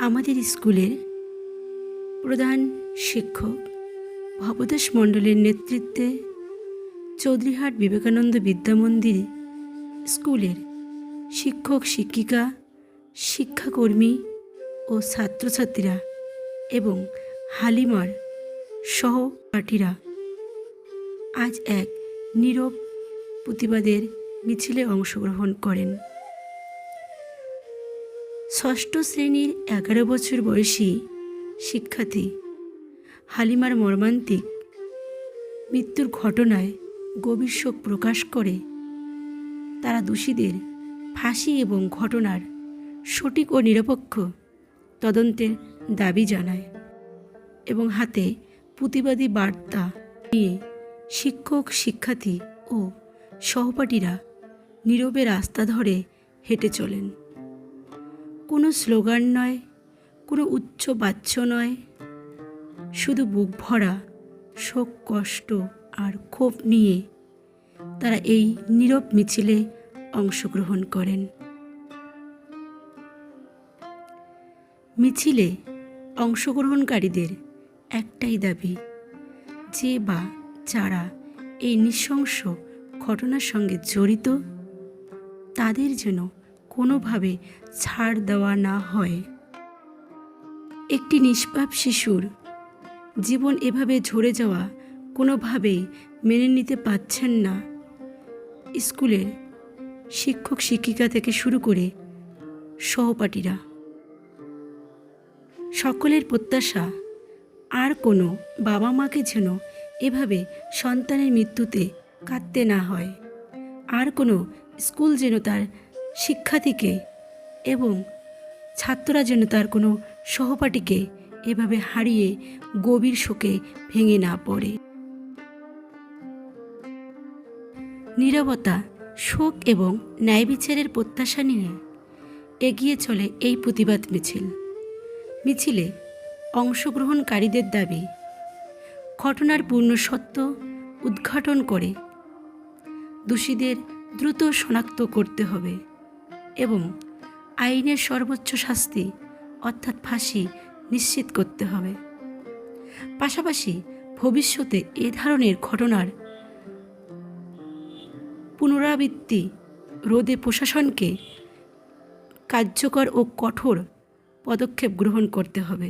আমাদের স্কুলের প্রধান শিক্ষক ভবতোষ মণ্ডলের নেতৃত্বে চৌধুরীহাট বিবেকানন্দ বিদ্যামন্দির স্কুলের শিক্ষক শিক্ষিকা, শিক্ষাকর্মী ও ছাত্রছাত্রীরা এবং হালিমার সহপাঠীরা আজ এক নীরব প্রতিবাদের মিছিলে অংশগ্রহণ করেন। ষষ্ঠ শ্রেণীর 11 বছর বয়সী শিক্ষার্থী হালিমার মর্মান্তিক মৃত্যুর ঘটনায় গভীর শোক প্রকাশ করে তারা দোষীদের ফাঁসি এবং ঘটনার সঠিক ও নিরপেক্ষ তদন্তের দাবি জানায় এবং হাতে প্রতিবাদী বার্তা নিয়ে শিক্ষক, শিক্ষার্থী ও সহপাঠীরা নীরবে রাস্তা ধরে হেঁটে চলেন। কোনো স্লোগান নয়, কোনো উচ্চ বাচ্য নয়, শুধু বুক ভরা শোক, কষ্ট আর ক্ষোভ নিয়ে তারা এই নীরব মিছিলে অংশগ্রহণ করেন। মিছিলে অংশগ্রহণকারীদের একটাই দাবি, যে বা যারা এই নৃশংস ঘটনার সঙ্গে জড়িত তাদের যেন কোনোভাবে ছাড় দেওয়া না হয়। একটি নিষ্পাপ শিশুর জীবন এভাবে ঝরে যাওয়া কোনোভাবেই মেনে নিতে পারছেন না স্কুলের শিক্ষক, শিক্ষিকা থেকে শুরু করে সহপাঠীরা। সকলের প্রত্যাশা আর কোনো বাবা মাকে যেন এভাবে সন্তানের মৃত্যুতে কাঁদতে না হয়, আর কোনো স্কুল যেন তার শিক্ষার্থীকে এবং ছাত্ররা যেন তার কোনো সহপাঠীকে এভাবে হারিয়ে গভীর শোকে ভেঙে না পড়ে। নীরবতা, শোক এবং ন্যায় বিচারের প্রত্যাশা নিয়ে এগিয়ে চলে এই প্রতিবাদ মিছিল। মিছিলে অংশগ্রহণকারীদের দাবি, ঘটনার পূর্ণ সত্য উদ্ঘাটন করে দোষীদের দ্রুত শনাক্ত করতে হবে এবং আইনের সর্বোচ্চ শাস্তি অর্থাৎ ফাঁসি নিশ্চিত করতে হবে। পাশাপাশি ভবিষ্যতে এ ধরনের ঘটনার পুনরাবৃত্তি রোধে প্রশাসনকে কার্যকর ও কঠোর পদক্ষেপ গ্রহণ করতে হবে।